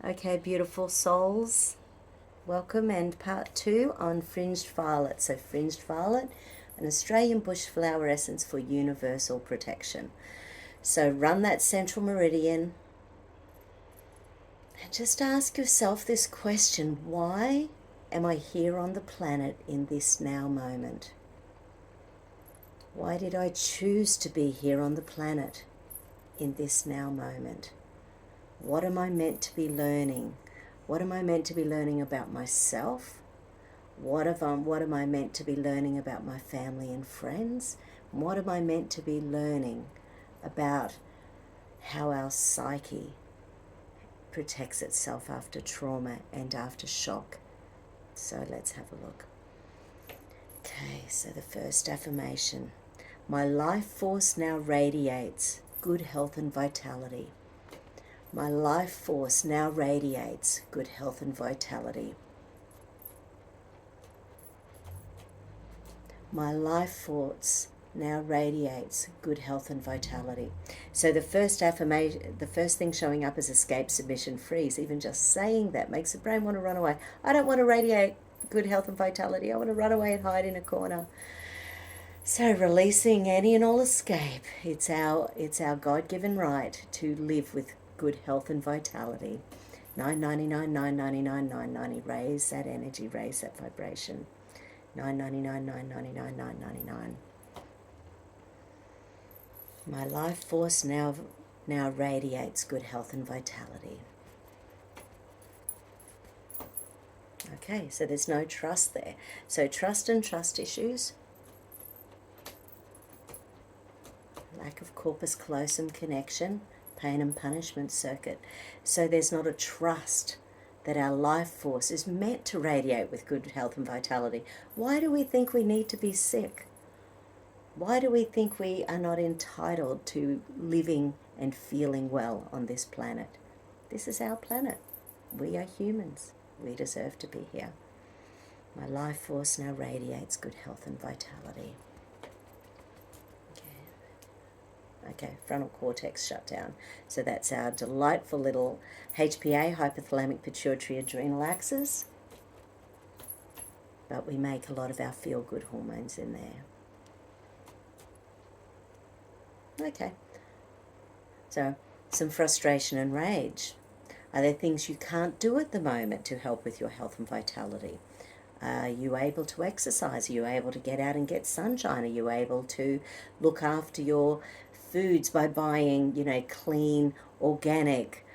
Okay, beautiful souls, welcome, and part 2 on Fringed Violet. So Fringed Violet, an Australian bush flower essence for universal protection. So run that central meridian and just ask yourself this question: why am I here on the planet in this now moment? Why did I choose to be here on the planet in this now moment? What am I meant to be learning? What am I meant to be learning about myself? What am I meant to be learning about my family and friends? What am I meant to be learning about how our psyche protects itself after trauma and after shock? So let's have a look. Okay, so the first affirmation. My life force now radiates good health and vitality. My life force now radiates good health and vitality. My life force now radiates good health and vitality. So the first affirmation, the first thing showing up is escape, submission, freeze. Even just saying that makes the brain want to run away. I don't want to radiate good health and vitality. I want to run away and hide in a corner. So releasing any and all escape. It's our God-given right to live with good health and vitality. 999, 999, 990. Raise that energy, raise that vibration. 999, 999, 999. My life force now radiates good health and vitality. Okay, so there's no trust there. So trust and trust issues. Lack of corpus callosum connection, pain and punishment circuit. So there's not a trust that our life force is meant to radiate with good health and vitality. Why do we think we need to be sick? Why do we think we are not entitled to living and feeling well on this planet? This is our planet. We are humans. We deserve to be here. My life force now radiates good health and vitality. Okay, frontal cortex shut down. So that's our delightful little HPA, hypothalamic pituitary adrenal axis. But we make a lot of our feel-good hormones in there. Okay. So some frustration and rage. Are there things you can't do at the moment to help with your health and vitality? Are you able to exercise? Are you able to get out and get sunshine? Are you able to look after your foods by buying, clean, organic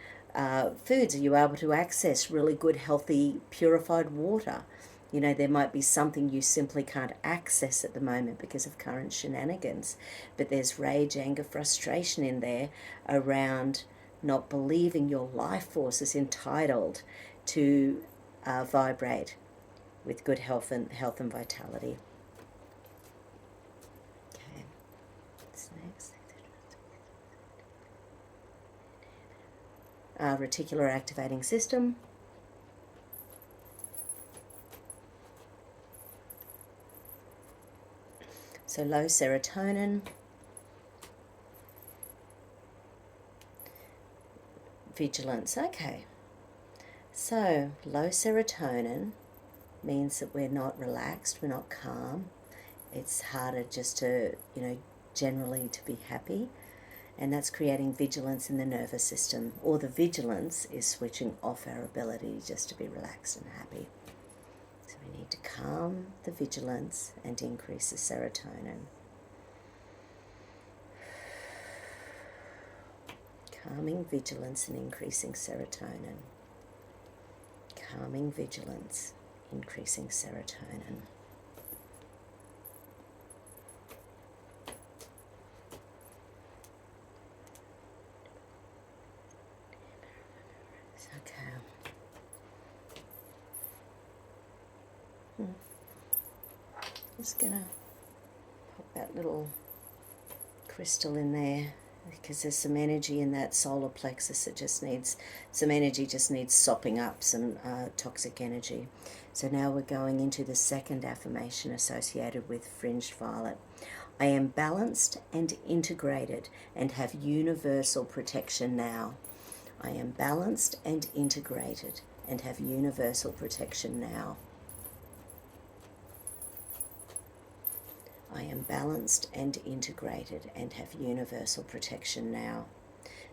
foods? Are you able to access really good, healthy, purified water? There might be something you simply can't access at the moment because of current shenanigans. But there's rage, anger, frustration in there around not believing your life force is entitled to vibrate with good health and vitality. Okay, what's next? Reticular activating system. So low serotonin. Vigilance. Okay. So low serotonin means that we're not relaxed, we're not calm. It's harder just to, generally to be happy. And that's creating vigilance in the nervous system. Or the vigilance is switching off our ability just to be relaxed and happy. So we need to calm the vigilance and increase the serotonin. Calming vigilance and increasing serotonin. Calming vigilance, increasing serotonin. Just gonna pop that little crystal in there because there's some energy in that solar plexus that just needs some energy, just needs sopping up, some toxic energy. So now we're going into the second affirmation associated with Fringed Violet. I am balanced and integrated and have universal protection now. I am balanced and integrated and have universal protection now. I am balanced and integrated and have universal protection now.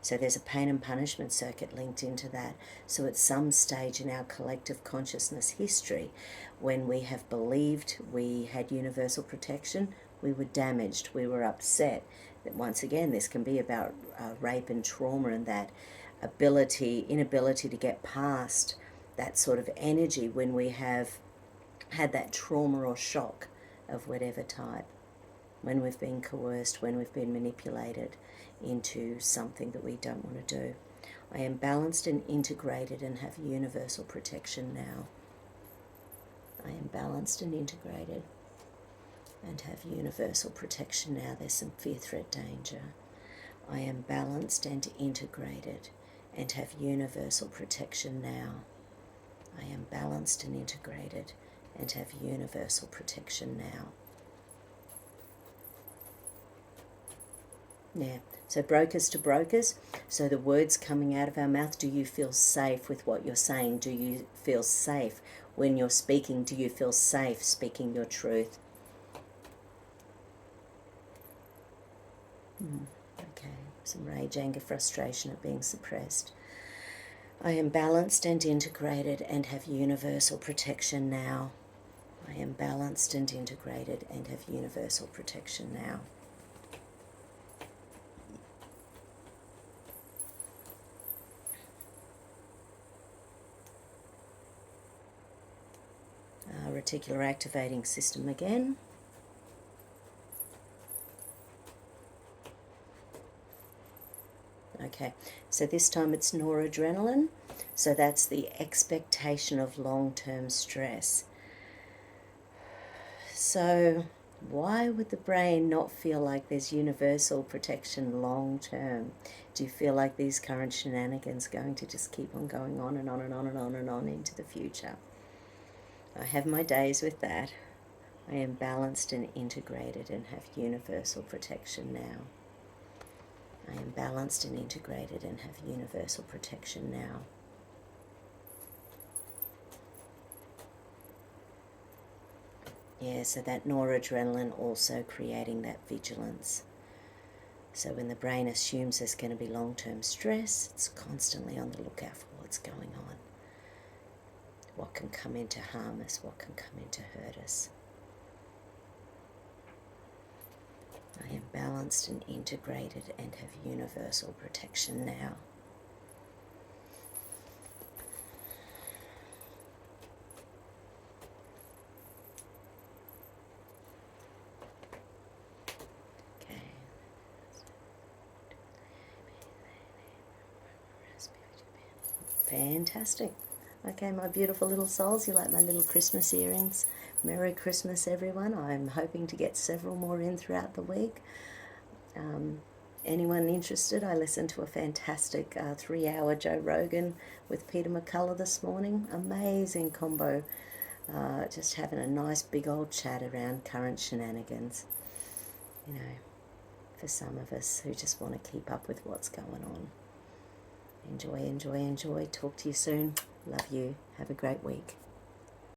So there's a pain and punishment circuit linked into that. So at some stage in our collective consciousness history, when we have believed we had universal protection, we were damaged, we were upset. That once again, this can be about rape and trauma, and that inability to get past that sort of energy when we have had that trauma or shock of whatever type, when we've been coerced, when we've been manipulated into something that we don't want to do. I am balanced and integrated and have universal protection now. I am balanced and integrated and have universal protection now. There's some fear, threat, danger. I am balanced and integrated and have universal protection now. I am balanced and integrated and have universal protection now. Yeah, so brokers to brokers, so the words coming out of our mouth, do you feel safe with what you're saying? Do you feel safe when you're speaking? Do you feel safe speaking your truth? Okay, some rage, anger, frustration at being suppressed. I am balanced and integrated and have universal protection now. I am balanced and integrated and have universal protection now. Reticular activating system again. Okay, so this time it's noradrenaline. So that's the expectation of long-term stress. So why would the brain not feel like there's universal protection long-term? Do you feel like these current shenanigans are going to just keep on going on and on and on and on and on into the future? I have my days with that. I am balanced and integrated and have universal protection now. I am balanced and integrated and have universal protection now. Yeah, so that noradrenaline also creating that vigilance. So when the brain assumes there's going to be long-term stress, it's constantly on the lookout for what's going on. What can come in to harm us, what can come in to hurt us. I am balanced and integrated and have universal protection now. Okay. Fantastic. Okay, my beautiful little souls, you like my little Christmas earrings? Merry Christmas, everyone. I'm hoping to get several more in throughout the week. Anyone interested? I listened to a fantastic 3-hour Joe Rogan with Peter McCullough this morning. Amazing combo. Just having a nice big old chat around current shenanigans. You know, for some of us who just want to keep up with what's going on. Enjoy, enjoy, enjoy. Talk to you soon. Love you. Have a great week.